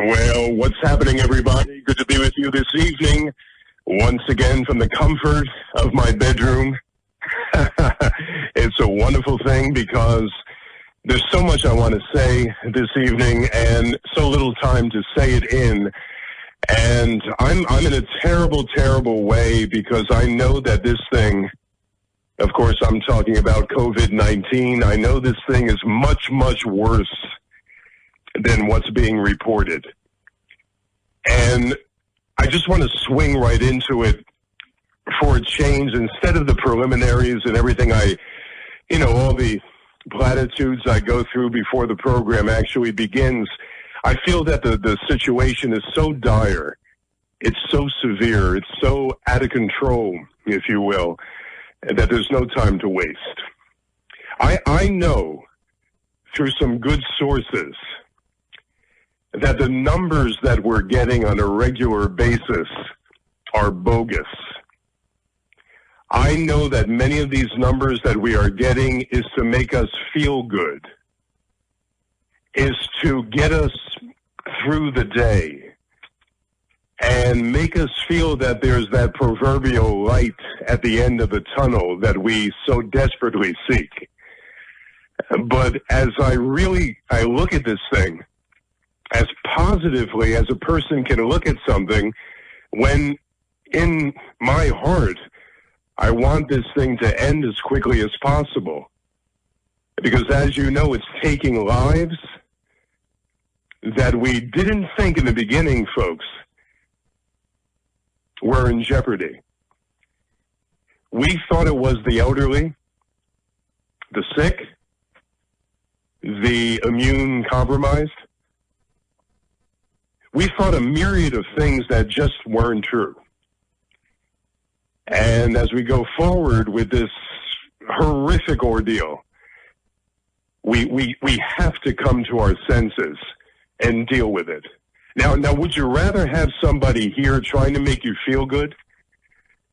Well, what's happening, everybody? Good to be with you this evening. Once again, from the comfort of my bedroom. It's a wonderful thing because there's so much I want to say this evening and so little time to say it in. And I'm in a terrible, terrible way because I know that this thing, of course, I'm talking about COVID-19. I know this thing is much, much worse than what's being reported. And I just want to swing right into it for a change. Instead of the preliminaries and everything all the platitudes I go through before the program actually begins, I feel that the situation is so dire, it's so severe, it's so out of control, if you will, that there's no time to waste. I know through some good sources that the numbers that we're getting on a regular basis are bogus. I know that many of these numbers that we are getting is to make us feel good, is to get us through the day and make us feel that there's that proverbial light at the end of the tunnel that we so desperately seek. But as I look at this thing, as positively as a person can look at something, when in my heart, I want this thing to end as quickly as possible. Because as you know, it's taking lives that we didn't think in the beginning, folks, were in jeopardy. We thought it was the elderly, the sick, the immune compromised. We thought a myriad of things that just weren't true. And as we go forward with this horrific ordeal, we have to come to our senses and deal with it. Now, would you rather have somebody here trying to make you feel good?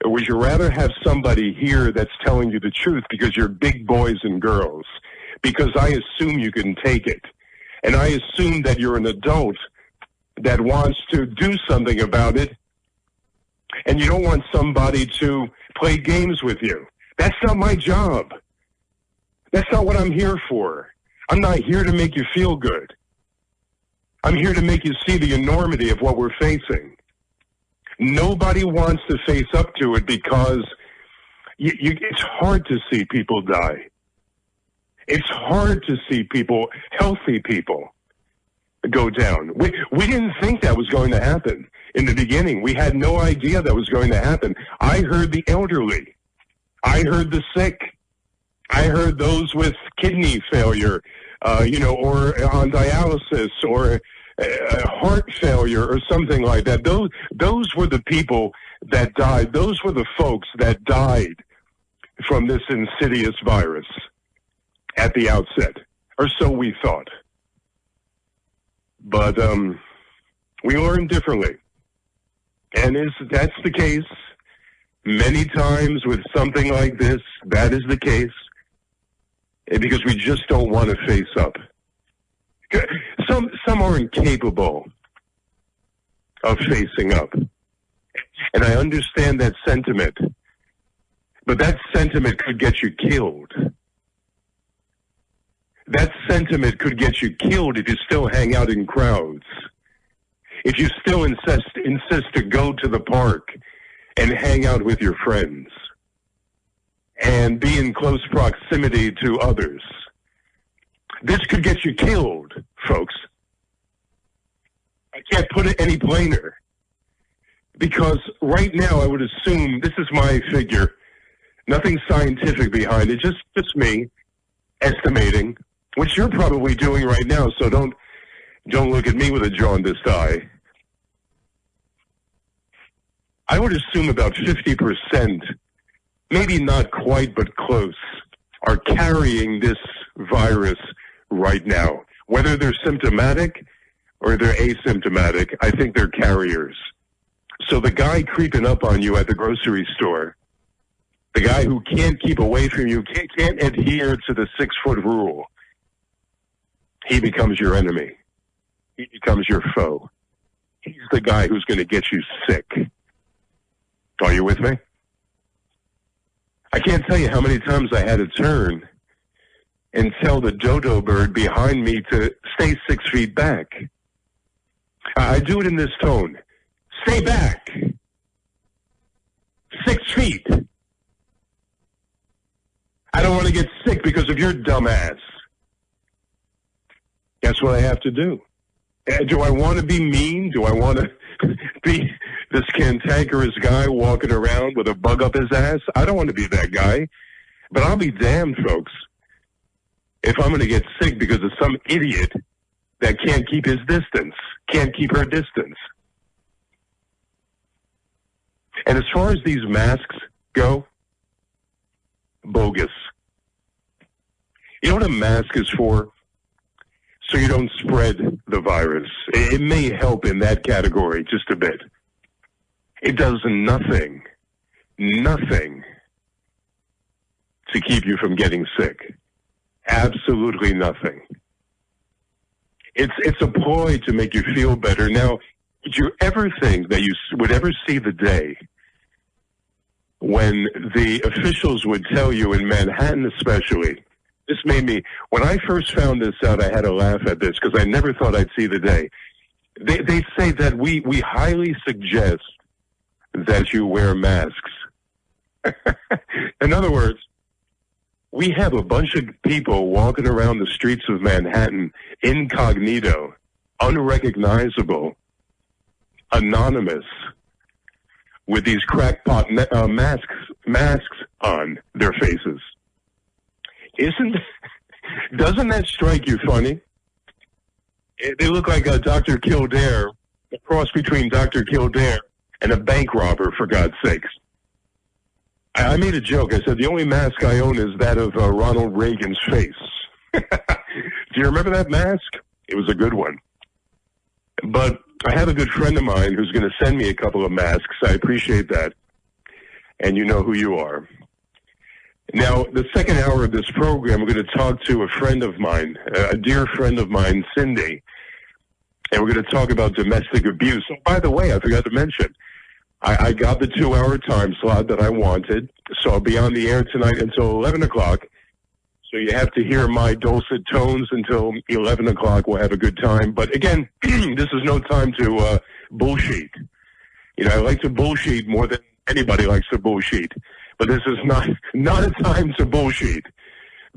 Or would you rather have somebody here that's telling you the truth because you're big boys and girls? Because I assume you can take it. And I assume that you're an adult that wants to do something about it, and you don't want somebody to play games with you. That's not my job. That's not what I'm here for. I'm not here to make you feel good. I'm here to make you see the enormity of what we're facing. Nobody wants to face up to it because it's hard to see people die. It's hard to see people, healthy people, go down. We didn't think that was going to happen in the beginning. We had no idea that was going to happen. I heard the elderly. I heard the sick. I heard those with kidney failure, or on dialysis or heart failure or something like that. Those were the people that died. Those were the folks that died from this insidious virus at the outset, or so we thought. But we learn differently. And that's the case many times with something like this. That is the case. Because we just don't want to face up. Some are incapable of facing up. And I understand that sentiment. But that sentiment could get you killed. That sentiment could get you killed if you still hang out in crowds. If you still insist to go to the park and hang out with your friends and be in close proximity to others. This could get you killed, folks. I can't put it any plainer. Because right now I would assume, this is my figure, nothing scientific behind it, just me estimating, which you're probably doing right now, so don't look at me with a jaundiced eye. I would assume about 50%, maybe not quite, but close, are carrying this virus right now. Whether they're symptomatic or they're asymptomatic, I think they're carriers. So the guy creeping up on you at the grocery store, the guy who can't keep away from you, can't adhere to the 6-foot rule, he becomes your enemy. He becomes your foe. the guy who's going to get you sick. Are you with me? I can't tell you how many times I had to turn and tell the dodo bird behind me to stay 6 feet back. I do it in this tone. Stay back. 6 feet. I don't want to get sick because of your dumb ass. That's what I have to do. Do I want to be mean? Do I want to be this cantankerous guy walking around with a bug up his ass? I don't want to be that guy. But I'll be damned, folks, if I'm going to get sick because of some idiot that can't keep his distance, can't keep her distance. And as far as these masks go, bogus. You know what a mask is for? So you don't spread the virus. It may help in that category just a bit. It does nothing to keep you from getting sick. Absolutely nothing. It's a ploy to make you feel better. Now, did you ever think that you would ever see the day when the officials would tell you, in Manhattan especially, this made me, when I first found this out, I had to laugh at this because I never thought I'd see the day. They say that we highly suggest that you wear masks. In other words, we have a bunch of people walking around the streets of Manhattan incognito, unrecognizable, anonymous, with these crackpot masks on their faces. Doesn't that strike you funny? They look like a Dr. Kildare, a cross between Dr. Kildare and a bank robber, for God's sakes. I made a joke. I said, the only mask I own is that of Ronald Reagan's face. Do you remember that mask? It was a good one. But I have a good friend of mine who's going to send me a couple of masks. I appreciate that. And you know who you are. Now, the second hour of this program, we're going to talk to a friend of mine, a dear friend of mine, Cindy. And we're going to talk about domestic abuse. Oh, by the way, I forgot to mention, I got the 2-hour time slot that I wanted, so I'll be on the air tonight until 11 o'clock. So you have to hear my dulcet tones until 11 o'clock. We'll have a good time. But again, this is no time to bullshit. You know, I like to bullshit more than anybody likes to bullshit. But this is not a time to bullshit,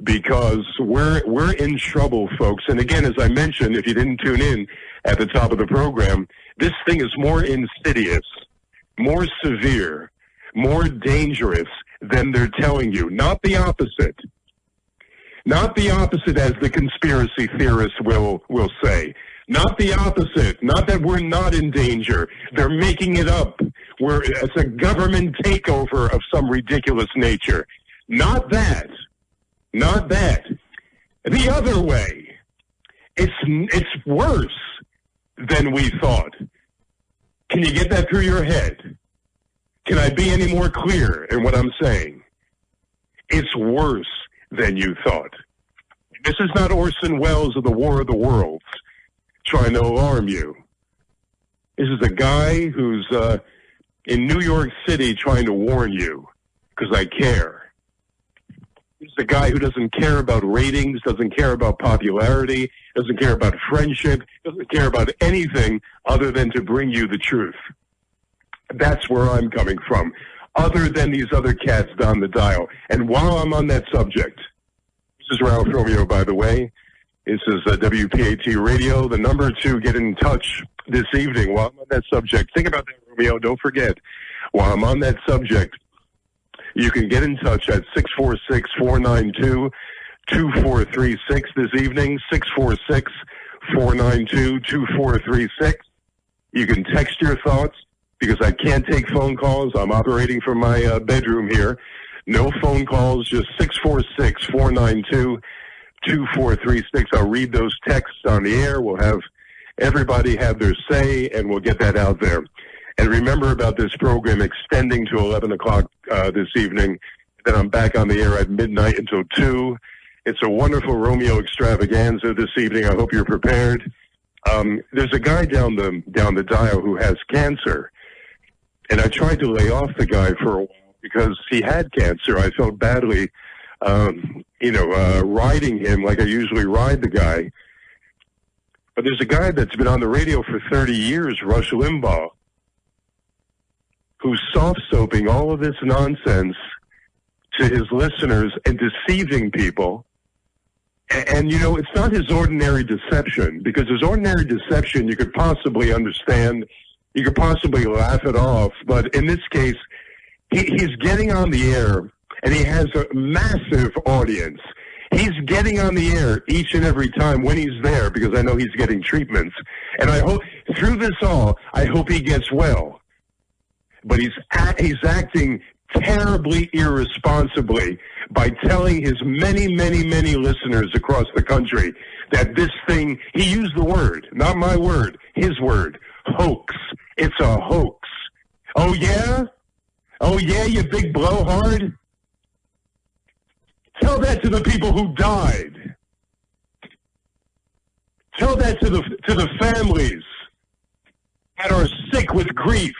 because we're in trouble, folks. And again, as I mentioned, if you didn't tune in at the top of the program, this thing is more insidious, more severe, more dangerous than they're telling you. Not the opposite. Not the opposite, as the conspiracy theorists will say. Not the opposite. Not that we're not in danger. They're making it up. It's a government takeover of some ridiculous nature. Not that. Not that. The other way. It's worse than we thought. Can you get that through your head? Can I be any more clear in what I'm saying? It's worse than you thought. This is not Orson Welles of the War of the Worlds trying to alarm you. This is a guy who's in New York City trying to warn you, because I care. He's a guy who doesn't care about ratings, doesn't care about popularity, doesn't care about friendship, doesn't care about anything other than to bring you the truth. That's where I'm coming from, other than these other cats down the dial. And while I'm on that subject, this is Ralph Romeo, by the way. This is WPAT Radio. The number to get in touch this evening while I'm on that subject. Think about that, Romeo. Don't forget. While I'm on that subject, you can get in touch at 646-492-2436 this evening, 646-492-2436. You can text your thoughts, because I can't take phone calls. I'm operating from my bedroom here. No phone calls, just 646-492-2436. I'll read those texts on the air. We'll have everybody have their say, and we'll get that out there. And remember about this program extending to 11 o'clock this evening. Then I'm back on the air at midnight until 2. It's a wonderful Romeo extravaganza this evening. I hope you're prepared. There's a guy down the dial who has cancer, and I tried to lay off the guy for a while because he had cancer. I felt badly, riding him like I usually ride the guy. But there's a guy that's been on the radio for 30 years, Rush Limbaugh, who's soft-soaping all of this nonsense to his listeners and deceiving people. And, it's not his ordinary deception, because his ordinary deception you could possibly understand, you could possibly laugh it off, but in this case, he's getting on the air, and he has a massive audience. He's getting on the air each and every time when he's there, because I know he's getting treatments. And I hope, through this all, I hope he gets well. But he's acting terribly irresponsibly by telling his many, many, many listeners across the country that this thing, he used the word, not my word, his word, hoax. It's a hoax. Oh, yeah? Oh, yeah, you big blowhard? Tell that to the people who died. Tell that to the families that are sick with grief.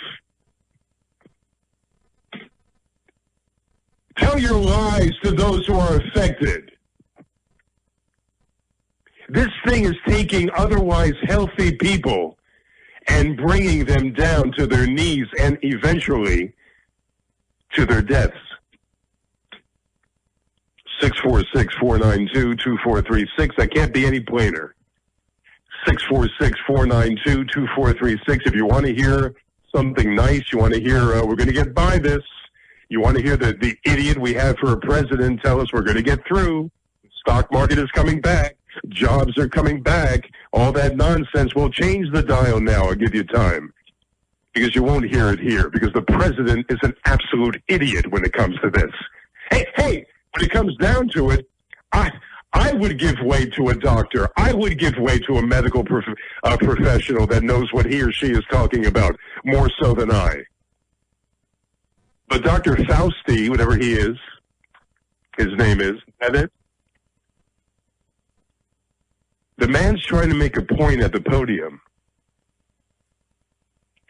Tell your lies to those who are affected. This thing is taking otherwise healthy people and bringing them down to their knees and eventually to their deaths. 646-492-2436. I can't be any plainer. 646-492-2436. If you want to hear something nice, you want to hear, we're going to get by this. You want to hear the idiot we have for a president tell us we're going to get through. Stock market is coming back. Jobs are coming back. All that nonsense. We'll change the dial now. I'll give you time. Because you won't hear it here. Because the president is an absolute idiot when it comes to this. Hey, when it comes down to it, I would give way to a doctor. I would give way to a medical professional that knows what he or she is talking about more so than I. But Dr. Fauci, whatever he is, his name is that it? The man's trying to make a point at the podium.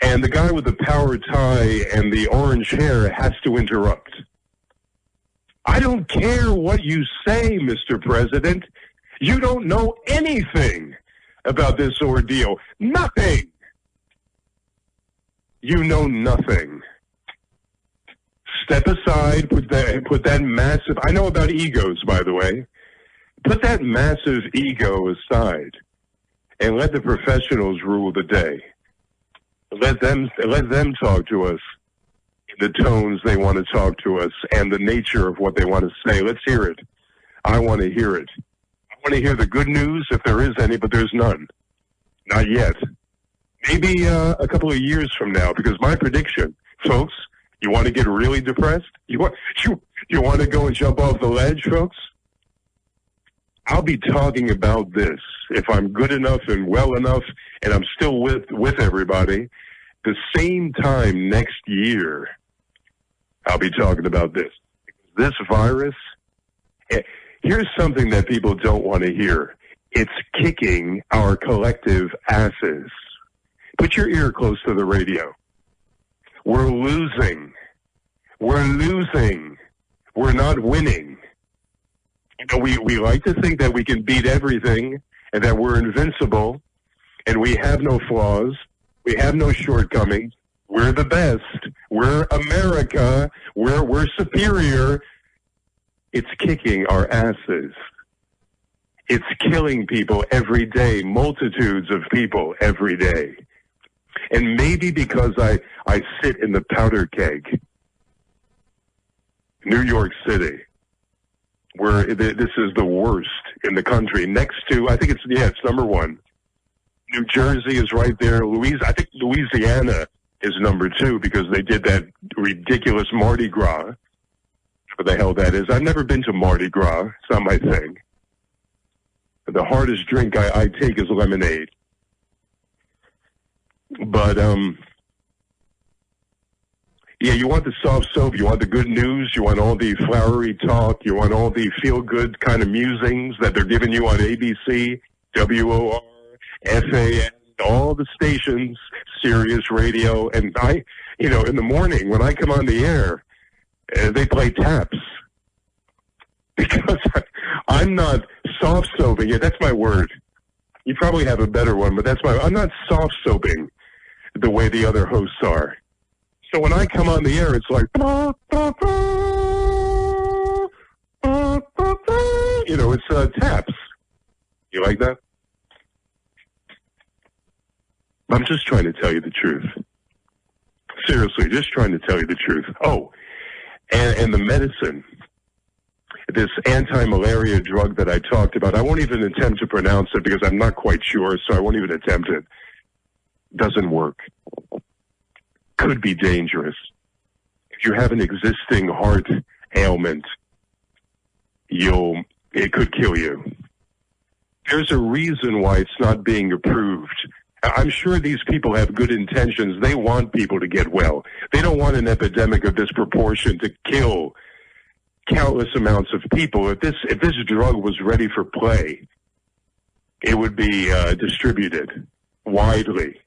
And the guy with the power tie and the orange hair has to interrupt. I don't care what you say, Mr. President. You don't know anything about this ordeal. Nothing. You know nothing. Step aside, put that massive, I know about egos, by the way. Put that massive ego aside and let the professionals rule the day. Let them talk to us in the tones they want to talk to us and the nature of what they want to say. Let's hear it. I want to hear it. I want to hear the good news if there is any, but there's none. Not yet. Maybe a couple of years from now, because my prediction, folks, you want to get really depressed? You want to go and jump off the ledge, folks? I'll be talking about this if I'm good enough and well enough and I'm still with everybody. The same time next year, I'll be talking about this. This virus, here's something that people don't want to hear. It's kicking our collective asses. Put your ear close to the radio. We're losing. We're losing. We're not winning. We like to think that we can beat everything and that we're invincible and we have no flaws. We have no shortcomings. We're the best. We're America. We're superior. It's kicking our asses. It's killing people every day, multitudes of people every day. And maybe because I sit in the powder keg, New York City, where this is the worst in the country. Next to, I think it's number one. New Jersey is right there. I think Louisiana is number two because they did that ridiculous Mardi Gras. What the hell that is. I've never been to Mardi Gras. It's not my thing. The hardest drink I take is lemonade. But, yeah, you want the soft soap, you want the good news, you want all the flowery talk, you want all the feel-good kind of musings that they're giving you on ABC, WOR, FAN, all the stations, Sirius Radio, and in the morning when I come on the air, they play taps. Because I'm not soft-soaping. Yeah, that's my word. You probably have a better one, but I'm not soft-soaping the way the other hosts are. So when I come on the air, it's like, it's taps. You like that? I'm just trying to tell you the truth. Seriously, just trying to tell you the truth. Oh, and the medicine, this anti-malaria drug that I talked about, I won't even attempt to pronounce it because I'm not quite sure, so I won't even attempt it. Doesn't work. Could be dangerous. If you have an existing heart ailment, it could kill you. There's a reason why it's not being approved. I'm sure these people have good intentions. They want people to get well. They don't want an epidemic of this proportion to kill countless amounts of people. If this drug was ready for play, it would be distributed widely.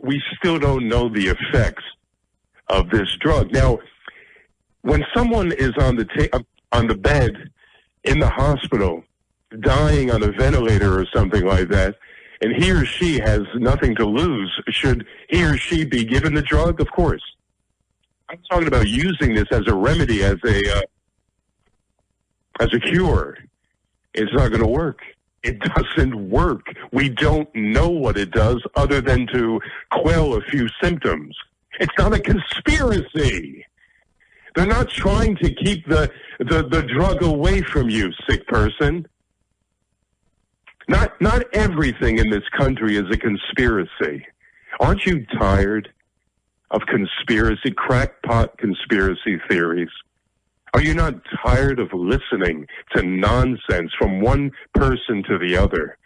We still don't know the effects of this drug. Now, when someone is on the bed in the hospital, dying on a ventilator or something like that, and he or she has nothing to lose, should he or she be given the drug? Of course. I'm talking about using this as a remedy, as a cure. It's not going to work. It doesn't work. We don't know what it does other than to quell a few symptoms. It's not a conspiracy. They're not trying to keep the drug away from you, sick person. Not everything in this country is a conspiracy. Aren't you tired of crackpot conspiracy theories? Are you not tired of listening to nonsense from one person to the other,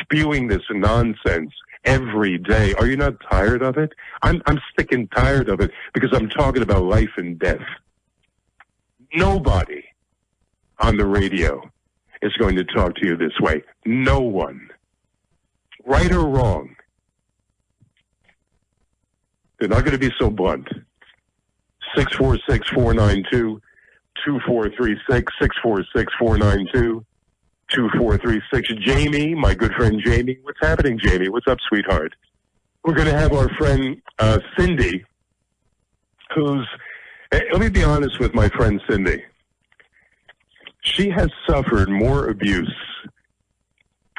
spewing this nonsense every day? Are you not tired of it? I'm sick and tired of it because I'm talking about life and death. Nobody on the radio is going to talk to you this way. No one. Right or wrong. They're not going to be so blunt. 646-492-2436, 646-492-2436. Jamie, my good friend Jamie. What's happening, Jamie? What's up, sweetheart? We're going to have our friend Cindy, let me be honest with my friend Cindy. She has suffered more abuse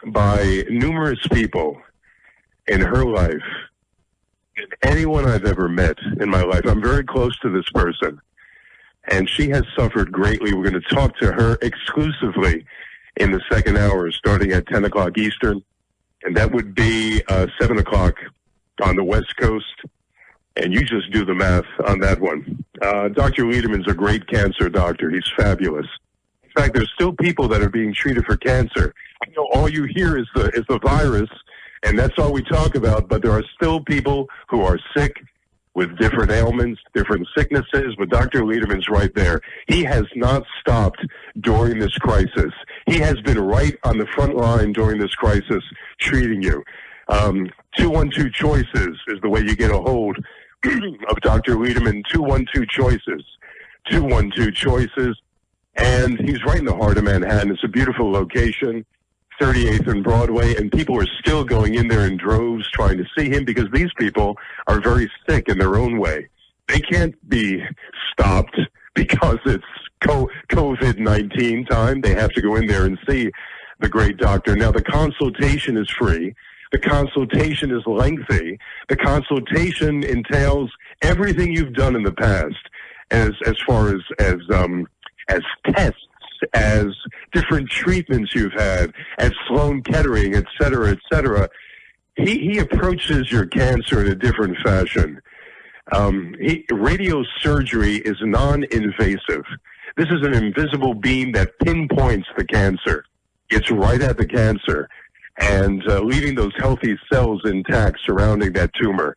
by numerous people in her life than anyone I've ever met in my life. I'm very close to this person, and she has suffered greatly. We're going to talk to her exclusively in the second hour, starting at 10 o'clock Eastern, and that would be 7 o'clock on the West Coast. And you just do the math on that one. Dr. Lederman's a great cancer doctor. He's fabulous. In fact, there's still people that are being treated for cancer. I know all you hear is the virus, and that's all we talk about, but there are still people who are sick with different ailments, different sicknesses, but Dr. Lederman's right there. He has not stopped during this crisis. He has been right on the front line during this crisis treating you. 212-CHOICES is the way you get a hold of Dr. Lederman. 212-CHOICES. 212-CHOICES. And he's right in the heart of Manhattan. It's a beautiful location, 38th and Broadway, and people are still going in there in droves trying to see him because these people are very sick in their own way. They can't be stopped because it's COVID-19 time. They have to go in there and see the great doctor. Now, the consultation is free. The consultation is lengthy. The consultation entails everything you've done in the past as far as tests, as different treatments you've had at Sloan Kettering, et cetera, et cetera. He approaches your cancer in a different fashion. Radiosurgery is non-invasive. This is an invisible beam that pinpoints the cancer. It's right at the cancer and leaving those healthy cells intact surrounding that tumor.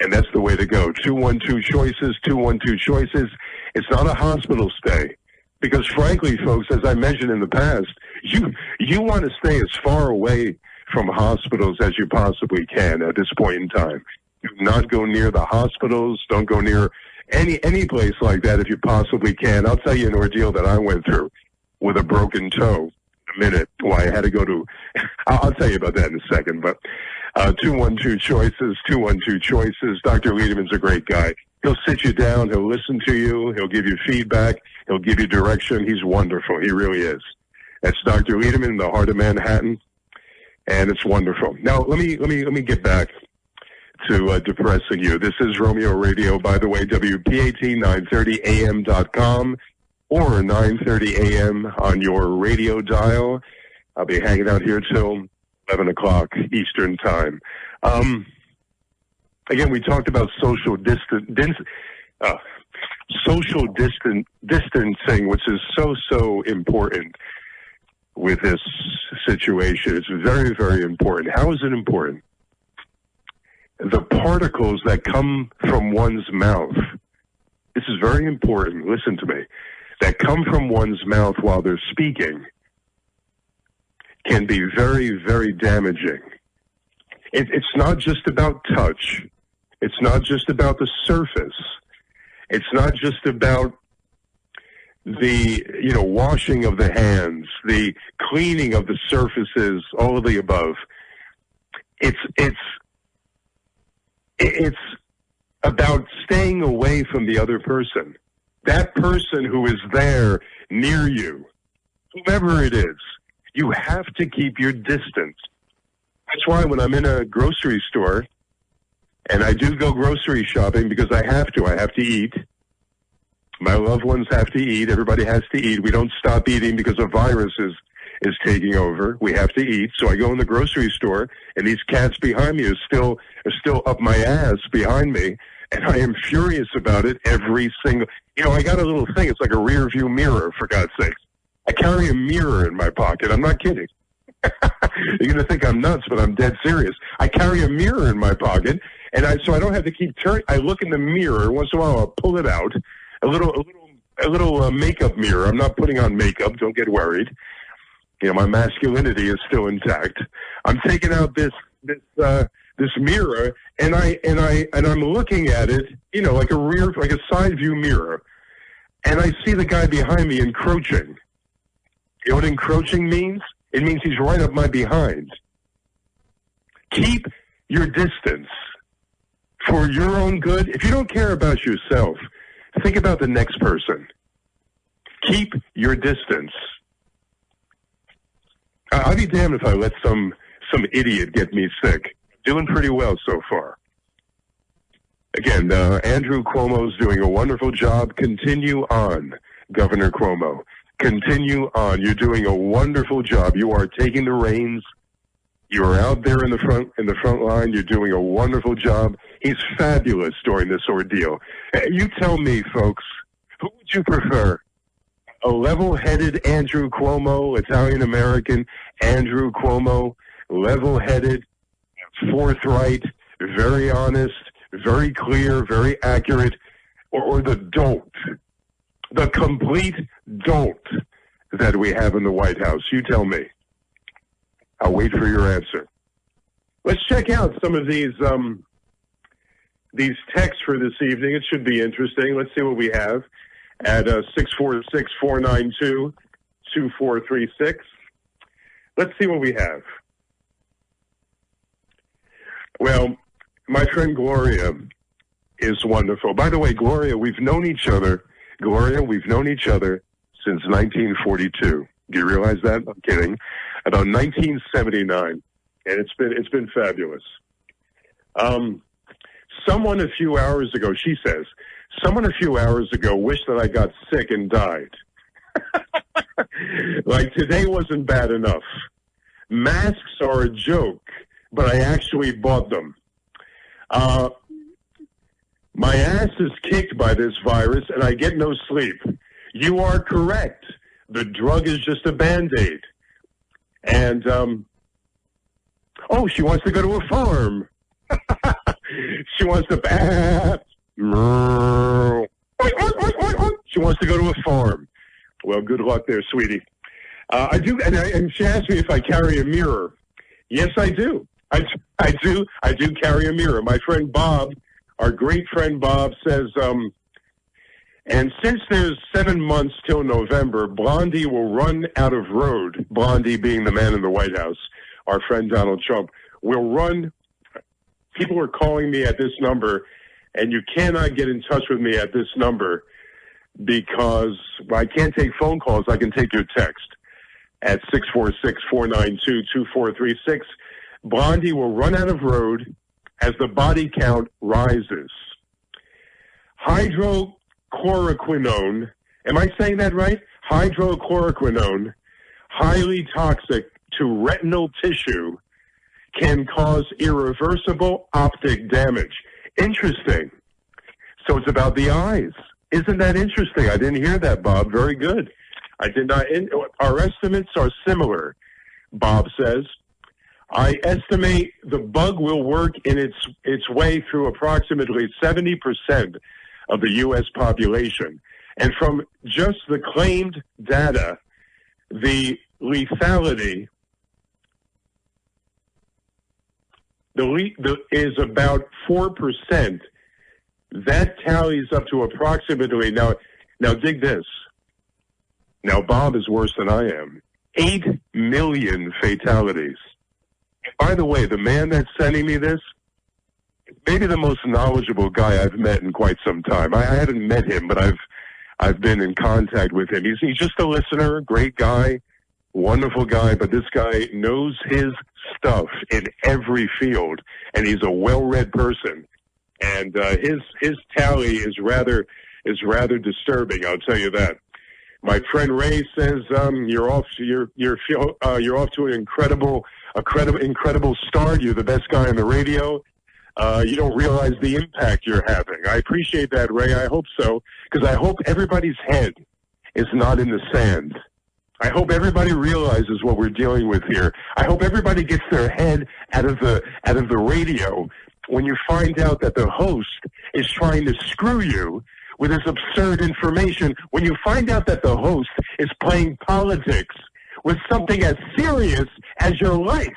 And that's the way to go. 212-CHOICES, 212-CHOICES. It's not a hospital stay. Because frankly, folks, as I mentioned in the past, you want to stay as far away from hospitals as you possibly can at this point in time. Do not go near the hospitals. Don't go near any place like that if you possibly can. I'll tell you an ordeal that I went through with a broken toe in a minute. Why I had to go to, I'll tell you about that in a second, but 212 Choices, 212 Choices. Dr. Liedemann's a great guy. He'll sit you down. He'll listen to you. He'll give you feedback. He'll give you direction. He's wonderful. He really is. That's Dr. Liederman in the heart of Manhattan, and it's wonderful. Now, let me get back to depressing you. This is Romeo Radio, by the way, WPAT 930am.com or 930 a.m. on your radio dial. I'll be hanging out here till 11 o'clock Eastern Time. Again, we talked about social distancing, which is so important with this situation. It's very, very important. How is it important? The particles that come from one's mouth, this is very important, listen to me, that come from one's mouth while they're speaking can be very, very damaging. It's not just about touch. It's not just about the surface. It's not just about the, washing of the hands, the cleaning of the surfaces, all of the above. It's about staying away from the other person. That person who is there near you, whoever it is, you have to keep your distance. That's why when I'm in a grocery store, and I do go grocery shopping because I have to eat. My loved ones have to eat. Everybody has to eat. We don't stop eating because a virus is taking over. We have to eat. So I go in the grocery store, and these cats behind me are still up my ass behind me, and I am furious about it every single. I got a little thing. It's like a rear view mirror, for God's sakes. I carry a mirror in my pocket. I'm not kidding. You're going to think I'm nuts, but I'm dead serious. I carry a mirror in my pocket, and so I don't have to keep turning. I look in the mirror once in a while. I'll pull it out. A little makeup mirror. I'm not putting on makeup. Don't get worried. My masculinity is still intact. I'm taking out this mirror, and I'm looking at it, like a side view mirror, and I see the guy behind me encroaching. You know what encroaching means? It means he's right up my behind. Keep your distance for your own good. If you don't care about yourself, think about the next person. Keep your distance. I'd be damned if I let some idiot get me sick. Doing pretty well so far. Again, Andrew Cuomo's doing a wonderful job. Continue on, Governor Cuomo. Continue on. You're doing a wonderful job. You are taking the reins. You are out there in the front line. You're doing a wonderful job. He's fabulous during this ordeal. You tell me, folks, who would you prefer? A level-headed Andrew Cuomo, Italian-American Andrew Cuomo, level-headed, forthright, very honest, very clear, very accurate, or the dolt, the complete dolt that we have in the White House? You tell me. I'll wait for your answer. Let's check out some of these texts for this evening. It should be interesting. Let's see what we have at 646-492-2436. Let's see what we have. Well, my friend Gloria is wonderful. By the way, Gloria, we've known each other. We've known each other since 1942. Do you realize that? I'm kidding. About 1979, and it's been fabulous. Someone a few hours ago, she says, someone a few hours ago wished that I got sick and died. Like today wasn't bad enough. Masks are a joke, but I actually bought them. My ass is kicked by this virus, and I get no sleep. You are correct. The drug is just a Band-Aid. And, she wants to go to a farm. She wants to... She wants to go to a farm. Well, good luck there, sweetie. I do, and she asked me if I carry a mirror. Yes, I do. I do carry a mirror. My friend Bob, our great friend Bob, says, and since there's 7 months till November, Blondie will run out of road. Blondie being the man in the White House, our friend Donald Trump, will run. People are calling me at this number, and you cannot get in touch with me at this number because I can't take phone calls. I can take your text at 646-492-2436. Blondie will run out of road as the body count rises. Hydrochloroquinone, am I saying that right? Hydrochloroquinone, highly toxic to retinal tissue, can cause irreversible optic damage. Interesting. So it's about the eyes. Isn't that interesting? I didn't hear that, Bob. Very good. I did not. Our estimates are similar, Bob says. I estimate the bug will work in its way through approximately 70% of the U.S. population. And from just the claimed data, the lethality is about 4%. That tallies up to approximately, now dig this. Now, Bob is worse than I am. 8 million fatalities. And by the way, the man that's sending me this, maybe the most knowledgeable guy I've met in quite some time. I haven't met him, but I've been in contact with him. He's just a listener, great guy, wonderful guy, but this guy knows his stuff in every field, and he's a well-read person. And his tally is rather disturbing. I'll tell you that. My friend Ray says you're off to an incredible start. You're the best guy on the radio. You don't realize the impact you're having. I appreciate that, Ray. I hope so, because I hope everybody's head is not in the sand. I hope everybody realizes what we're dealing with here. I hope everybody gets their head out of the radio when you find out that the host is trying to screw you with this absurd information, when you find out that the host is playing politics with something as serious as your life.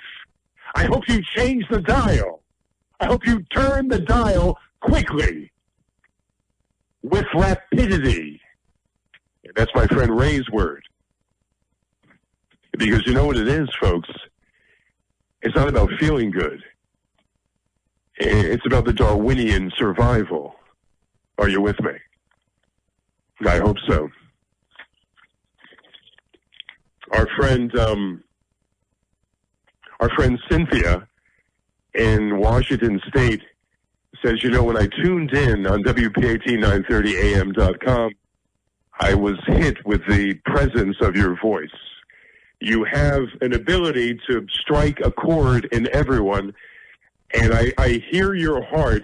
I hope you change the dial. I hope you turn the dial quickly, with rapidity. That's my friend Ray's word. Because you know what it is, folks? It's not about feeling good. It's about the Darwinian survival. Are you with me? I hope so. Our friend Cynthia in Washington State says, you know, when I tuned in on WPAT930am.com, I was hit with the presence of your voice. You have an ability to strike a chord in everyone, and I hear your heart,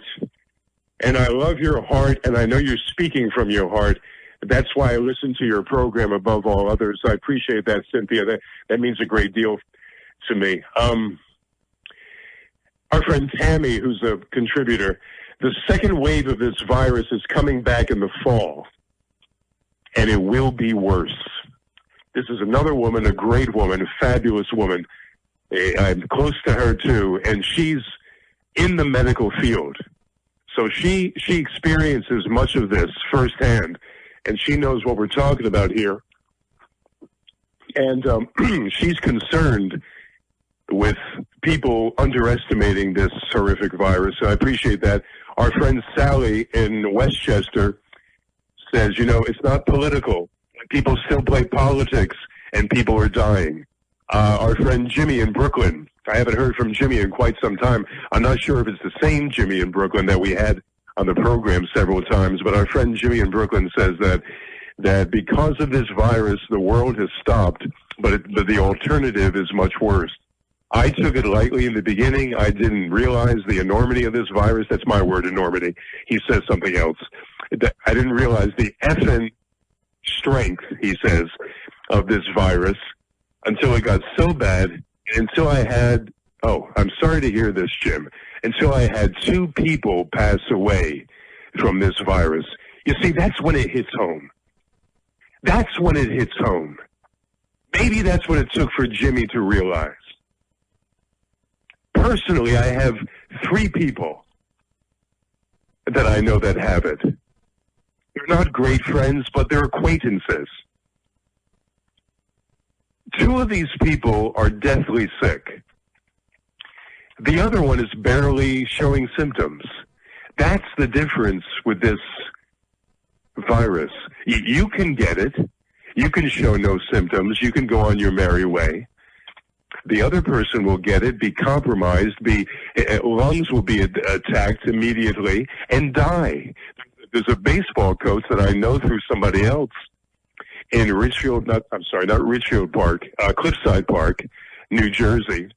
and I love your heart, and I know you're speaking from your heart. That's why I listen to your program above all others. I appreciate that, Cynthia. That means a great deal to me. Our friend Tammy, who's a contributor, the second wave of this virus is coming back in the fall, and it will be worse. This is another woman, a great woman, a fabulous woman. I'm close to her, too, and she's in the medical field. So she experiences much of this firsthand, and she knows what we're talking about here. And she's concerned with people underestimating this horrific virus. So I appreciate that. Our friend Sally in Westchester says, you know, it's not political. People still play politics, and people are dying. Our friend Jimmy in Brooklyn, I haven't heard from Jimmy in quite some time. I'm not sure if it's the same Jimmy in Brooklyn that we had on the program several times, but our friend Jimmy in Brooklyn says that because of this virus, the world has stopped, but the alternative is much worse. I took it lightly in the beginning. I didn't realize the enormity of this virus. That's my word, enormity. He says something else. I didn't realize the effing strength, he says, of this virus until it got so bad, until I had, I'm sorry to hear this, Jim, until I had 2 people pass away from this virus. You see, that's when it hits home. That's when it hits home. Maybe that's what it took for Jimmy to realize. Personally, I have 3 people that I know that have it. They're not great friends, but they're acquaintances. 2 of these people are deathly sick. The other one is barely showing symptoms. That's the difference with this virus. You can get it. You can show no symptoms. You can go on your merry way. The other person will get it, be compromised, lungs will be attacked immediately, and die. There's a baseball coach that I know through somebody else in not Ridgefield Park, Cliffside Park, New Jersey.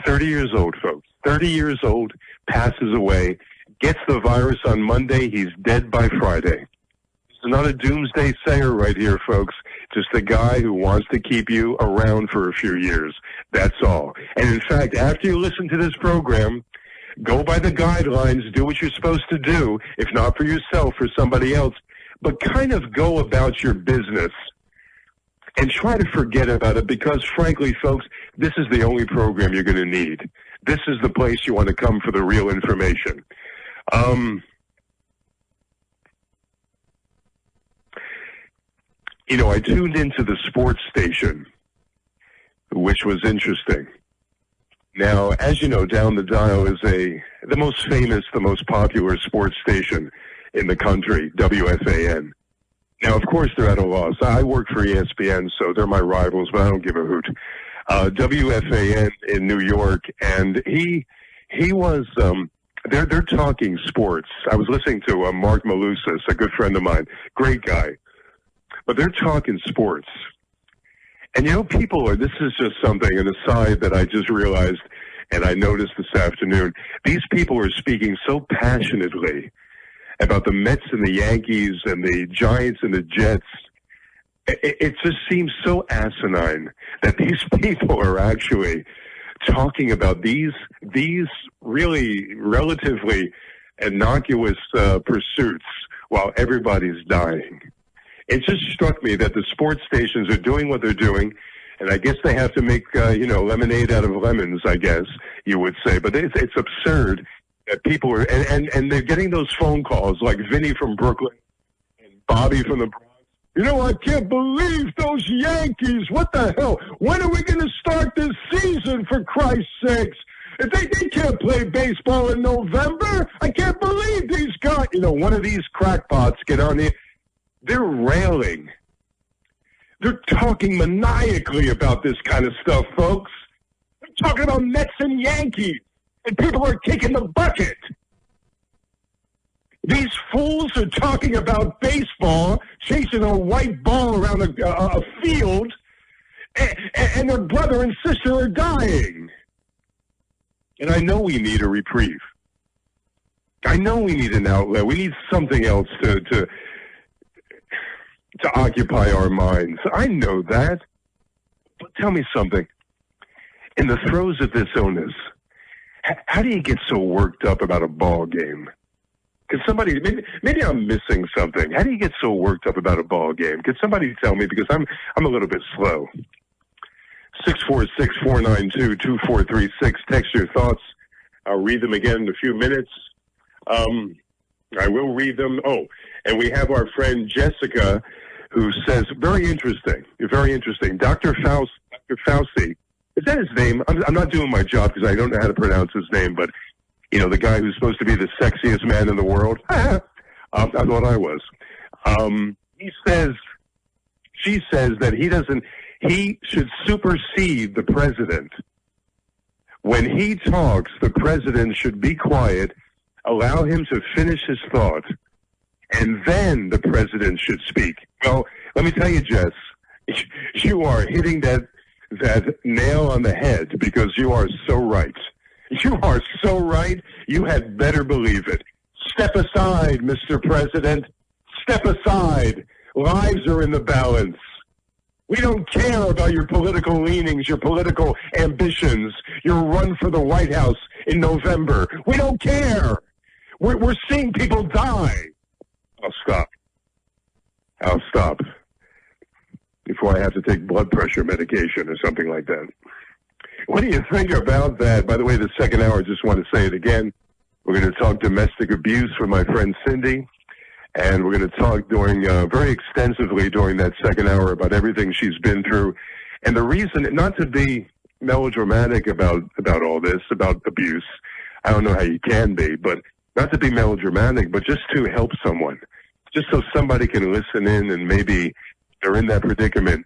30 years old, folks. 30 years old, passes away, gets the virus on Monday, he's dead by Friday. It's not a doomsday sayer right here, folks. Just a guy who wants to keep you around for a few years. That's all. And in fact, after you listen to this program, go by the guidelines, do what you're supposed to do, if not for yourself, for somebody else, but kind of go about your business and try to forget about it because, frankly, folks, this is the only program you're going to need. This is the place you want to come for the real information. I tuned into the sports station, which was interesting. Now, as you know, Down the Dial is the most famous, the most popular sports station in the country, WFAN. Now, of course, they're at a loss. I work for ESPN, so they're my rivals, but I don't give a hoot. WFAN in New York, and he was, they're talking sports. I was listening to Mark Malusis, a good friend of mine, great guy. But they're talking sports. And this is just something, an aside that I just realized, and I noticed this afternoon. These people are speaking so passionately about the Mets and the Yankees and the Giants and the Jets. It just seems so asinine that these people are actually talking about these really relatively innocuous pursuits while everybody's dying. It just struck me that the sports stations are doing what they're doing, and I guess they have to make, lemonade out of lemons, I guess you would say. But it's absurd that people are, and they're getting those phone calls like Vinny from Brooklyn and Bobby from the Bronx. I can't believe those Yankees. What the hell? When are we going to start this season, for Christ's sakes? They can't play baseball in November. I can't believe these guys. One of these crackpots get on here. They're railing. They're talking maniacally about this kind of stuff, folks. They're talking about Mets and Yankees, and people are kicking the bucket. These fools are talking about baseball, chasing a white ball around a field, and their brother and sister are dying. And I know we need a reprieve. I know we need an outlet. We need something else to occupy our minds. I know that. But tell me something. In the throes of this illness, how do you get so worked up about a ball game? Could somebody, maybe I'm missing something. How do you get so worked up about a ball game? Could somebody tell me? Because I'm a little bit slow. 646-492-2436. Text your thoughts. I'll read them again in a few minutes. I will read them. Oh, and we have our friend Jessica, who says, very interesting. Dr. Fauci, is that his name? I'm not doing my job because I don't know how to pronounce his name, but, the guy who's supposed to be the sexiest man in the world. I thought I was. She says that he should supersede the president. When he talks, the president should be quiet, allow him to finish his thought, and then the president should speak. Well, let me tell you, Jess, you are hitting that nail on the head because you are so right. You are so right. You had better believe it. Step aside, Mr. President. Step aside. Lives are in the balance. We don't care about your political leanings, your political ambitions, your run for the White House in November. We don't care. We're seeing people die. I'll stop before I have to take blood pressure medication or something like that. What do you think about that? By the way, the second hour, I just want to say it again. We're going to talk domestic abuse with my friend Cindy, and we're going to talk very extensively during that second hour about everything she's been through. And the reason, not to be melodramatic about all this, about abuse, I don't know how you can be, but not to be melodramatic, but just to help someone, just so somebody can listen in and maybe they're in that predicament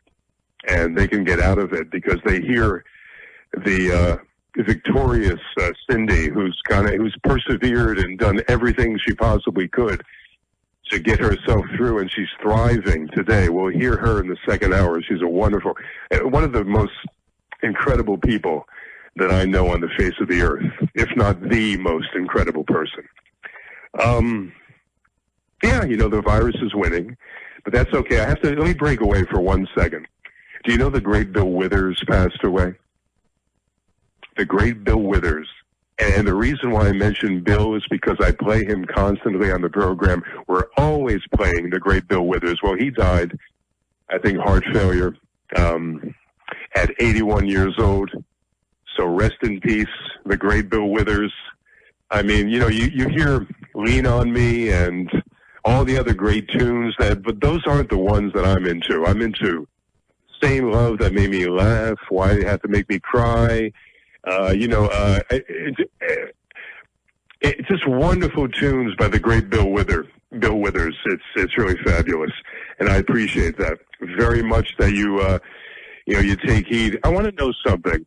and they can get out of it because they hear the victorious Cindy, who's persevered and done everything she possibly could to get herself through, and she's thriving today. We'll hear her in the second hour. She's a wonderful, one of the most incredible people that I know on the face of the earth, if not the most incredible person. The virus is winning, but that's okay. Let me break away for 1 second. Do you know the great Bill Withers passed away? The great Bill Withers. And the reason why I mention Bill is because I play him constantly on the program. We're always playing the great Bill Withers. Well, he died, I think, heart failure, at 81 years old. So rest in peace, the great Bill Withers. I mean, you hear Lean on Me and all the other great tunes, but those aren't the ones that I'm into. I'm into Same Love That Made Me Laugh, Why You Have to Make Me Cry. It's just wonderful tunes by the great Bill Withers. It's really fabulous, and I appreciate that very much that you take heed. I want to know something.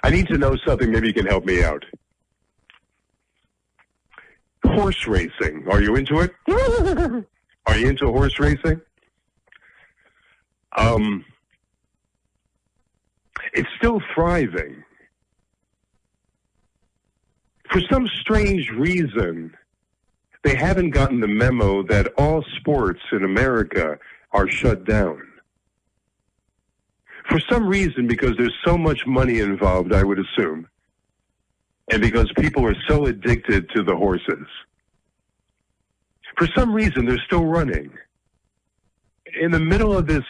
I need to know something. Maybe you can help me out. Horse racing. Are you into it? Are you into horse racing? It's still thriving. For some strange reason, they haven't gotten the memo that all sports in America are shut down. For some reason, because there's so much money involved, I would assume, and because people are so addicted to the horses, for some reason, they're still running. In the middle of this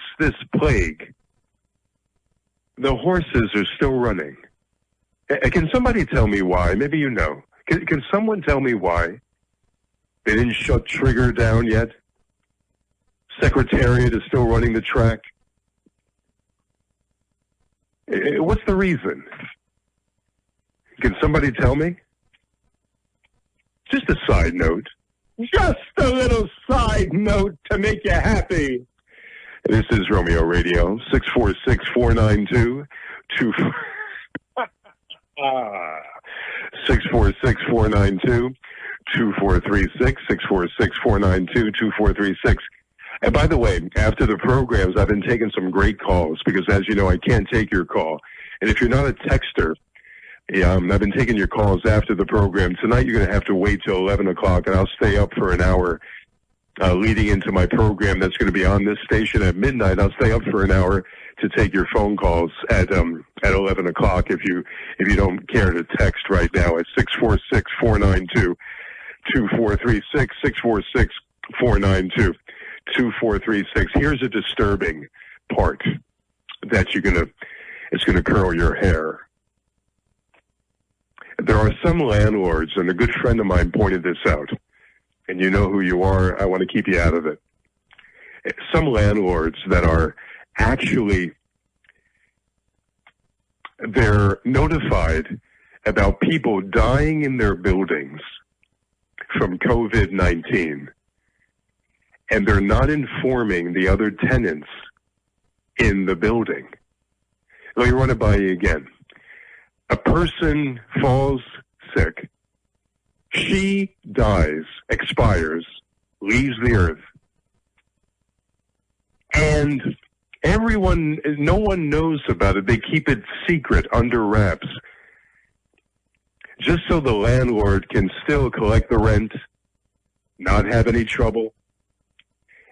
plague, the horses are still running. Can somebody tell me why? Maybe you know. Can someone tell me why they didn't shut Trigger down yet? Secretariat is still running the track. What's the reason? Can somebody tell me? Just a side note. Just a little side note to make you happy. This is Romeo Radio, 646-492-2436, 646-492-2436. And by the way, after the programs, I've been taking some great calls because, as you know, I can't take your call. And if you're not a texter, I've been taking your calls after the program. Tonight you're going to have to wait till 11 o'clock, and I'll stay up for an hour leading into my program that's going to be on this station at midnight. I'll stay up for an hour to take your phone calls at 11 o'clock if you don't care to text right now at 646-492-2436, 646-492-2436. Here's a disturbing part that it's going to curl your hair. There are some landlords, and a good friend of mine pointed this out, and you know who you are. I want to keep you out of it. Some landlords that are actually, they're notified about people dying in their buildings from COVID-19, and they're not informing the other tenants in the building. Let me run it by you again. A person falls sick. She dies, expires, leaves the earth. And no one knows about it. They keep it secret, under wraps, just so the landlord can still collect the rent, not have any trouble.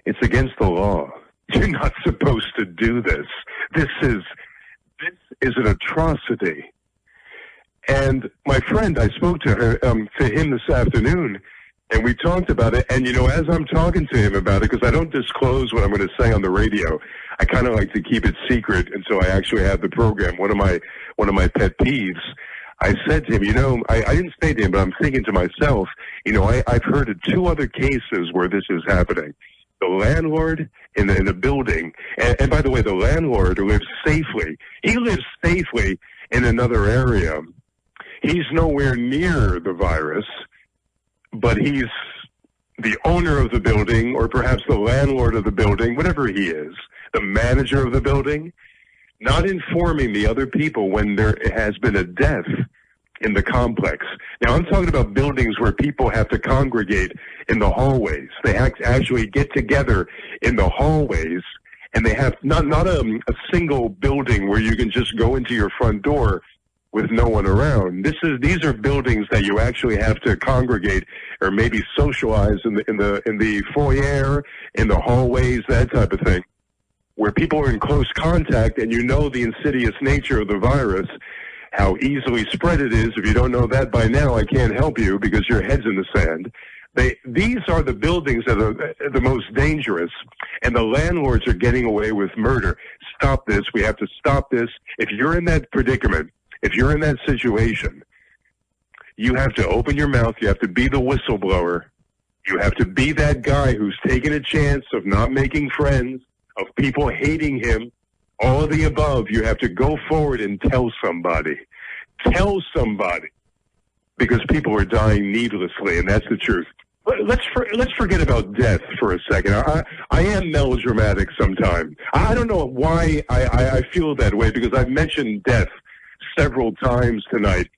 It's against the law. You're not supposed to do this. This is an atrocity. And my friend, I spoke to him this afternoon, And we talked about it, and as I'm talking to him about it, because I don't disclose what I'm going to say on the radio, I kind of like to keep it secret until I actually have the program. One of my pet peeves, I said to him, I didn't say to him, but I'm thinking to myself, I've heard of 2 other cases where this is happening. The landlord in the building, and by the way, the landlord lives safely. He lives safely in another area. He's nowhere near the virus, but he's the owner of the building, or perhaps the landlord of the building, whatever he is, the manager of the building, not informing the other people when there has been a death in the complex. Now, I'm talking about buildings where people have to congregate in the hallways. They actually get together in the hallways, and they have not a single building where you can just go into your front door with no one around. These are buildings that you actually have to congregate or maybe socialize in the foyer, in the hallways, that type of thing, where people are in close contact, and the insidious nature of the virus, how easily spread it is. If you don't know that by now, I can't help you because your head's in the sand. These are the buildings that are the most dangerous, and the landlords are getting away with murder. Stop this. We have to stop this. If you're in that predicament, if you're in that situation, you have to open your mouth. You have to be the whistleblower. You have to be that guy who's taking a chance of not making friends, of people hating him, all of the above. You have to go forward and tell somebody. Tell somebody. Because people are dying needlessly, and that's the truth. Let's forget about death for a second. I am melodramatic sometimes. I don't know why I feel that way, because I've mentioned death several times tonight.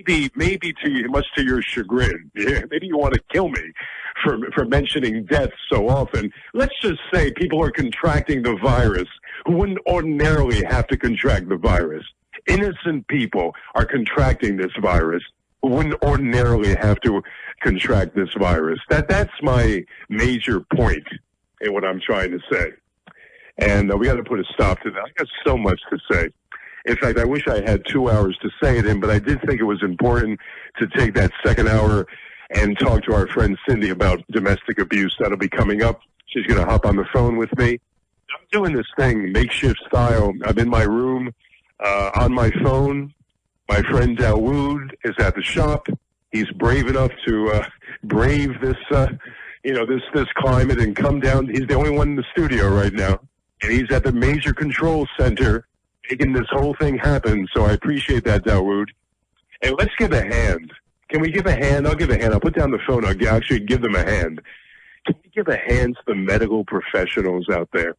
Maybe much to your chagrin. Yeah, maybe you want to kill me for mentioning death so often. Let's just say people are contracting the virus who wouldn't ordinarily have to contract the virus. Innocent people are contracting this virus who wouldn't ordinarily have to contract this virus. That's my major point in what I'm trying to say. And we got to put a stop to that. I got so much to say. In fact, I wish I had 2 hours to say it in, but I did think it was important to take that second hour and talk to our friend Cindy about domestic abuse. That'll be coming up. She's going to hop on the phone with me. I'm doing this thing makeshift style. I'm in my room on my phone. My friend Dawood is at the shop. He's brave enough to brave this, this climate and come down. He's the only one in the studio right now, and he's at the major control center making this whole thing happen. So I appreciate that, Dawood. And let's give a hand. Can we give a hand? I'll give a hand. I'll put down the phone. I'll actually give them a hand. Can we give a hand to the medical professionals out there?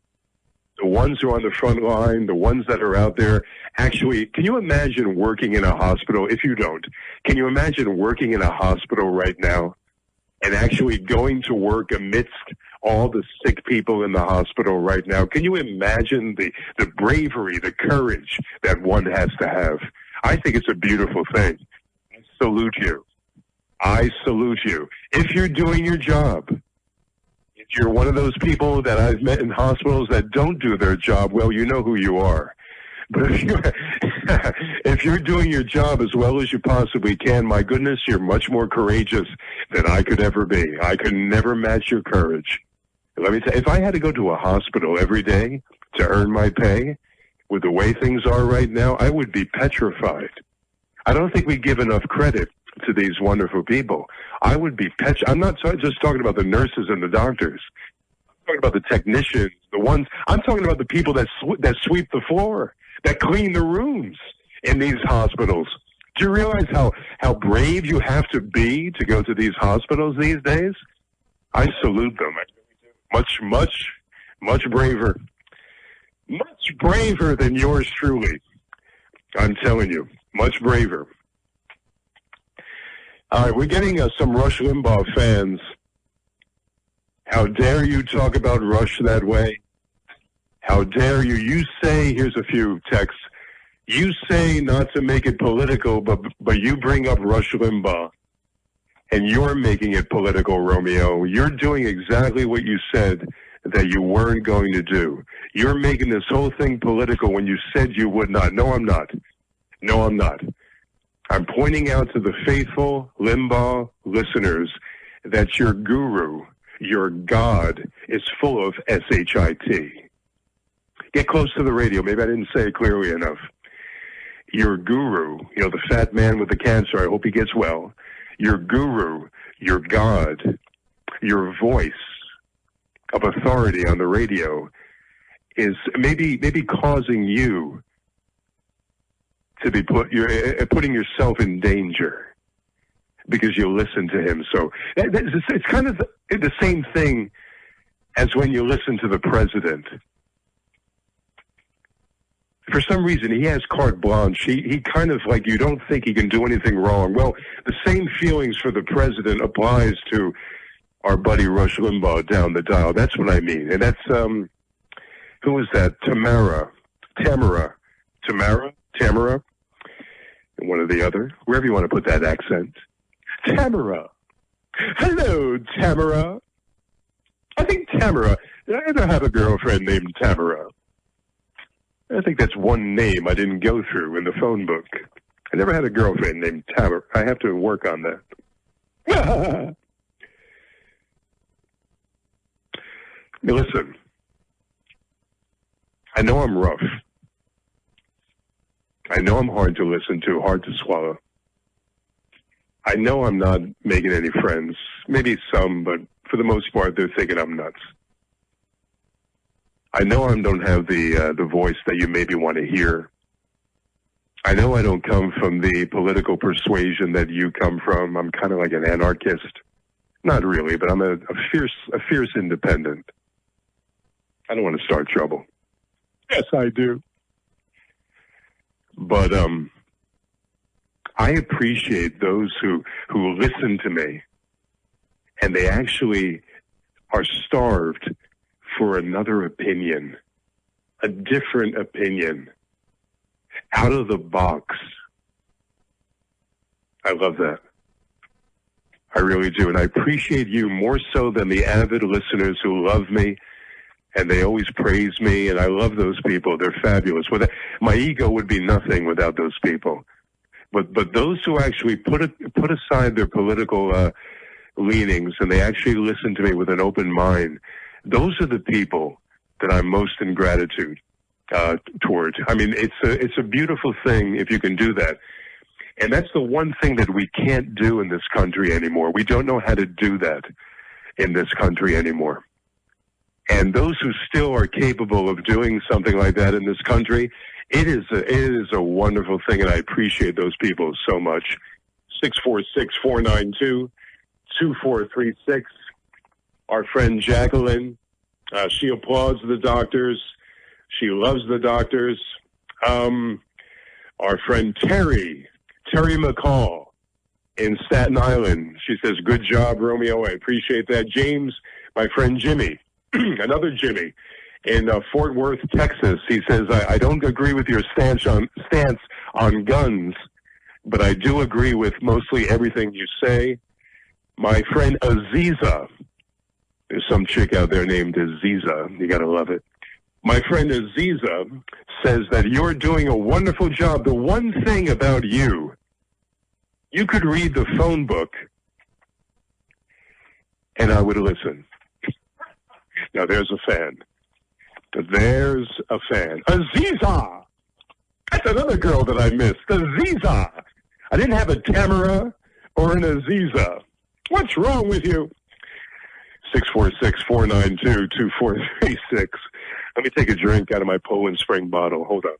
The ones who are on the front line, the ones that are out there. Actually, can you imagine working in a hospital? If you don't, can you imagine working in a hospital right now and actually going to work amidst all the sick people in the hospital right now? Can you imagine the bravery, the courage that one has to have? I think it's a beautiful thing. I salute you. I salute you. If you're doing your job, if you're one of those people that I've met in hospitals that don't do their job, well, you know who you are. But if you're doing your job as well as you possibly can, my goodness, you're much more courageous than I could ever be. I could never match your courage. Let me tell you, if I had to go to a hospital every day to earn my pay, with the way things are right now, I would be petrified. I don't think we give enough credit to these wonderful people. I would be I'm not just talking about the nurses and the doctors. I'm talking about the technicians, the ones. I'm talking about the people that sweep the floor, that clean the rooms in these hospitals. Do you realize how brave you have to be to go to these hospitals these days? I salute them. Much braver. Much braver than yours truly. I'm telling you, much braver. All right, we're getting some Rush Limbaugh fans. How dare you talk about Rush that way? How dare you? You say, here's a few texts. You say not to make it political, but you bring up Rush Limbaugh. And you're making it political, Romeo. You're doing exactly what you said that you weren't going to do. You're making this whole thing political when you said you would not. No, I'm not. No, I'm not. I'm pointing out to the faithful Limbaugh listeners that your guru, your God, is full of S-H-I-T. Get close to the radio. Maybe I didn't say it clearly enough. Your guru, the fat man with the cancer, I hope he gets well. Your guru, your God, your voice of authority on the radio is maybe causing you to be putting yourself in danger because you listen to him. So it's kind of the same thing as when you listen to the president. For some reason, he has carte blanche. He kind of like, you don't think he can do anything wrong. Well, the same feelings for the president applies to our buddy Rush Limbaugh down the dial. That's what I mean. And that's, who is that? Tamara, and one or the other, wherever you want to put that accent. Tamara. Hello, Tamara. I think Tamara, did I ever have a girlfriend named Tamara? I think that's one name I didn't go through in the phone book. I never had a girlfriend named Tamara. I have to work on that. Listen, I know I'm rough. I know I'm hard to listen to, hard to swallow. I know I'm not making any friends. Maybe some, but for the most part, they're thinking I'm nuts. I know I don't have the voice that you maybe want to hear. I know I don't come from the political persuasion that you come from. I'm kind of like an anarchist. Not really, but I'm a fierce independent. I don't want to start trouble. Yes, I do. But I appreciate those who listen to me, and they actually are starved for another opinion, a different opinion, out of the box. I love that. I really do. And I appreciate you more so than the avid listeners who love me and they always praise me. And I love those people. They're fabulous. My ego would be nothing without those people. But those who actually put aside their political leanings and they actually listen to me with an open mind, those are the people that I'm most in gratitude toward. I mean, it's a beautiful thing if you can do that. And that's the one thing that we can't do in this country anymore. We don't know how to do that in this country anymore. And those who still are capable of doing something like that in this country, it is a wonderful thing, and I appreciate those people so much. 646-492-2436. Our friend Jacqueline, she applauds the doctors. She loves the doctors. Our friend Terry McCall in Staten Island, she says, good job, Romeo. I appreciate that. James, my friend Jimmy, another Jimmy, in Fort Worth, Texas, he says, I don't agree with your stance on guns, but I do agree with mostly everything you say. My friend Aziza, there's some chick out there named Aziza. You got to love it. My friend Aziza says that you're doing a wonderful job. The one thing about you could read the phone book, and I would listen. Now, there's a fan. There's a fan. Aziza! That's another girl that I missed. Aziza! I didn't have a Tamara or an Aziza. What's wrong with you? 646-492-2436. Let me take a drink out of my Poland Spring bottle. Hold on.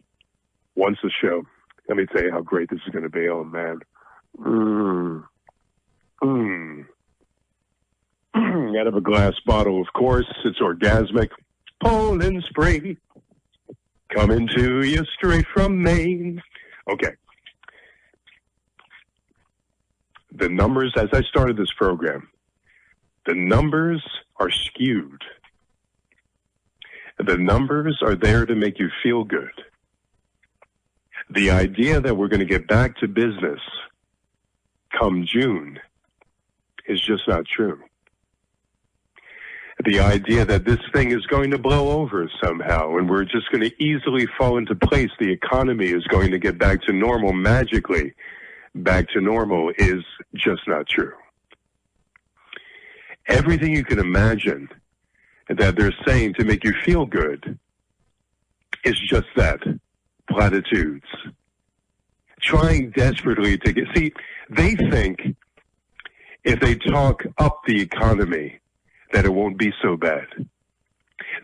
Once a show. Let me tell you how great this is going to be. Oh, man. Out of a glass bottle, of course. It's orgasmic. Poland Spring. Coming to you straight from Maine. Okay. The numbers, as I started this program, the numbers are skewed. The numbers are there to make you feel good. The idea that we're going to get back to business come June is just not true. The idea that this thing is going to blow over somehow and we're just going to easily fall into place, the economy is going to get back to normal magically, back to normal, is just not true. Everything you can imagine that they're saying to make you feel good is just that, platitudes. Trying desperately to get, see, they think if they talk up the economy that it won't be so bad.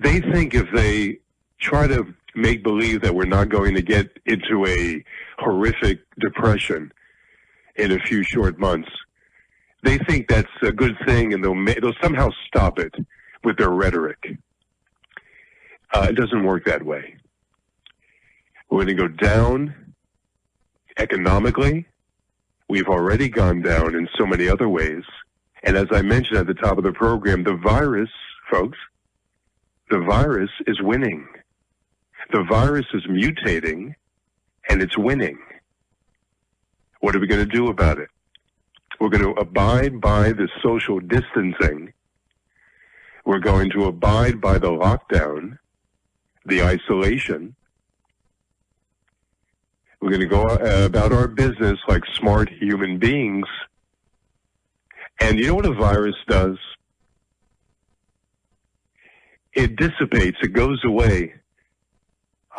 They think if they try to make believe that we're not going to get into a horrific depression in a few short months, they think that's a good thing, and they'll somehow stop it with their rhetoric. It doesn't work that way. We're going to go down economically. We've already gone down in so many other ways. And as I mentioned at the top of the program, the virus, folks, the virus is winning. The virus is mutating, and it's winning. What are we going to do about it? We're going to abide by the social distancing. We're going to abide by the lockdown, the isolation. We're going to go about our business like smart human beings. And you know what a virus does? It dissipates. It goes away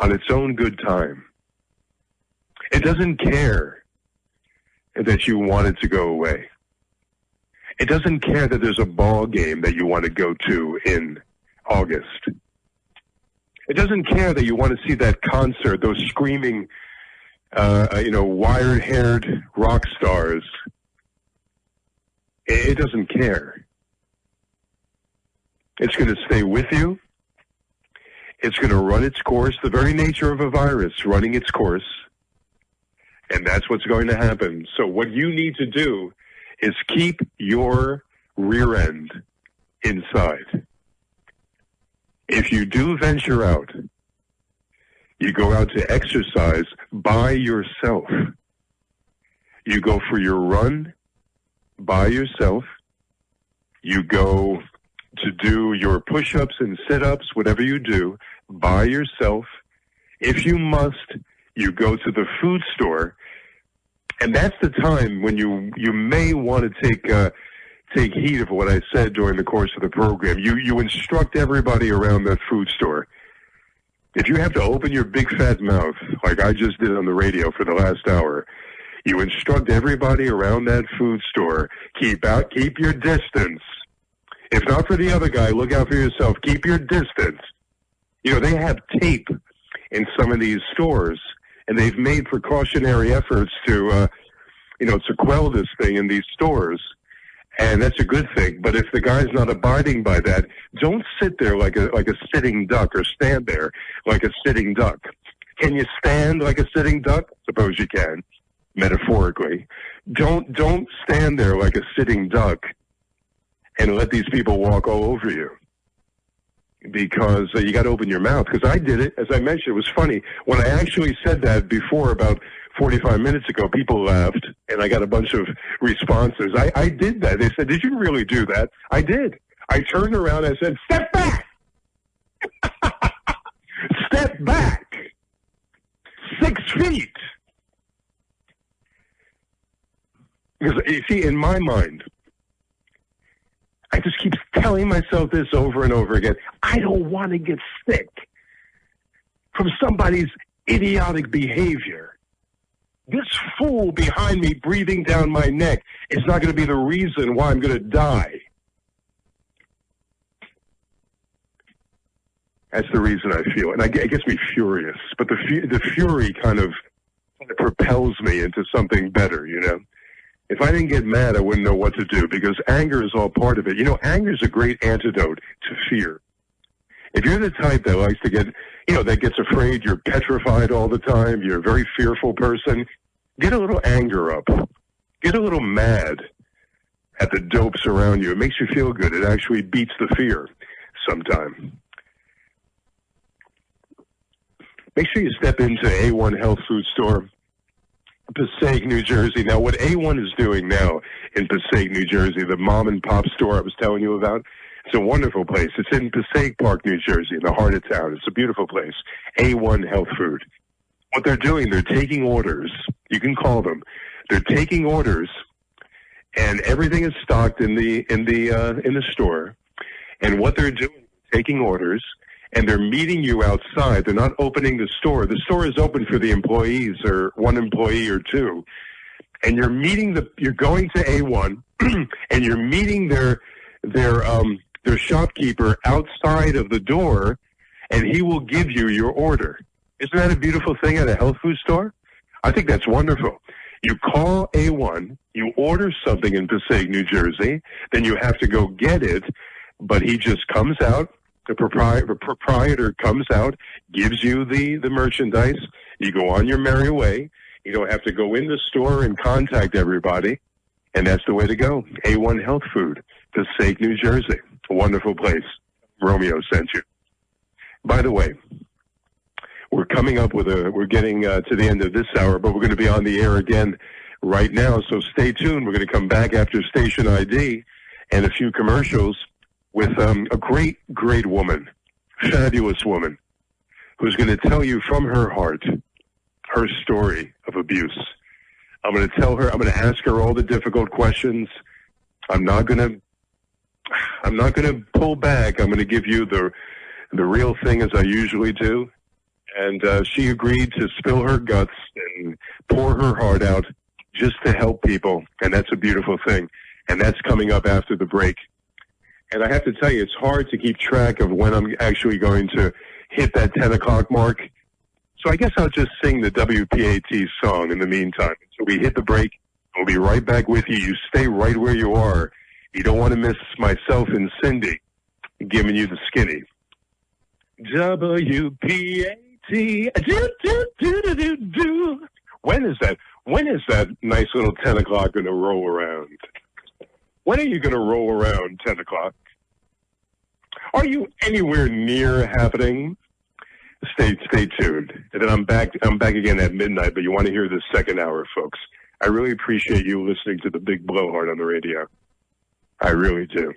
on its own good time. It doesn't care that you want it to go away. It doesn't care that there's a ball game that you want to go to in August. It doesn't care that you want to see that concert, those screaming, wire-haired rock stars. It doesn't care. It's going to stay with you. It's going to run its course, the very nature of a virus, running its course. And that's what's going to happen. So what you need to do is keep your rear end inside. If you do venture out, you go out to exercise by yourself. You go for your run by yourself. You go to do your push-ups and sit-ups, whatever you do, by yourself. If you must, you go to the food store. And that's the time when you may want to take heed of what I said during the course of the program. You instruct everybody around that food store. If you have to open your big fat mouth, like I just did on the radio for the last hour, you instruct everybody around that food store, keep your distance. If not for the other guy, look out for yourself. Keep your distance. You know, they have tape in some of these stores, and they've made precautionary efforts to quell this thing in these stores. And that's a good thing. But if the guy's not abiding by that, don't sit there like a sitting duck, or stand there like a sitting duck. Can you stand like a sitting duck? Suppose you can, metaphorically. Don't stand there like a sitting duck and let these people walk all over you. Because you got to open your mouth. Because I did it, as I mentioned, it was funny. When I actually said that before, about 45 minutes ago, people laughed, and I got a bunch of responses. I did that. They said, "Did you really do that?" I did. I turned around and I said, "Step back!" Step back! 6 feet! Because, you see, in my mind, I just keep telling myself this over and over again. I don't want to get sick from somebody's idiotic behavior. This fool behind me breathing down my neck is not going to be the reason why I'm going to die. That's the reason I feel. And it gets me furious. But the fury kind of propels me into something better, you know. If I didn't get mad, I wouldn't know what to do, because anger is all part of it. You know, anger is a great antidote to fear. If you're the type that likes to get, that gets afraid, you're petrified all the time, you're a very fearful person, get a little anger up. Get a little mad at the dopes around you. It makes you feel good. It actually beats the fear sometime. Make sure you step into A1 Health Food Store, Passaic, New Jersey. Now, what A1 is doing now in Passaic, New Jersey, the mom and pop store I was telling you about, it's a wonderful place. It's in Passaic Park, New Jersey, in the heart of town. It's a beautiful place. A1 Health Food. What they're doing, they're taking orders. You can call them. They're taking orders, and everything is stocked in the store. And what they're doing is taking orders, and they're meeting you outside. They're not opening the store. The store is open for the employees, or one employee or two. And you're going to A1, and you're meeting their shopkeeper outside of the door, and he will give you your order. Isn't that a beautiful thing at a health food store? I think that's wonderful. You call A1, you order something in Passaic, New Jersey, then you have to go get it, but he just comes out, the proprietor comes out, gives you the merchandise, you go on your merry way, you don't have to go in the store and contact everybody, and that's the way to go. A1 Health Food, Passaic, New Jersey. A wonderful place. Romeo sent you. By the way, we're coming up with we're getting to the end of this hour, but we're going to be on the air again right now, so stay tuned. We're going to come back after Station ID and a few commercials with a great, great woman, fabulous woman, who's going to tell you from her heart her story of abuse. I'm going to ask her all the difficult questions. I'm not going to pull back. I'm going to give you the real thing as I usually do. And she agreed to spill her guts and pour her heart out just to help people. And that's a beautiful thing. And that's coming up after the break. And I have to tell you, it's hard to keep track of when I'm actually going to hit that 10 o'clock mark. So I guess I'll just sing the WPAT song in the meantime. So we hit the break. We'll be right back with you. You stay right where you are. You don't want to miss myself and Cindy giving you the skinny. WPAT. Do. When is that nice little 10 o'clock going to roll around? When are you going to roll around 10 o'clock? Are you anywhere near happening? Stay tuned. And then I'm back again at midnight, but you want to hear this second hour, folks. I really appreciate you listening to the Big Blowhard on the radio. I really do.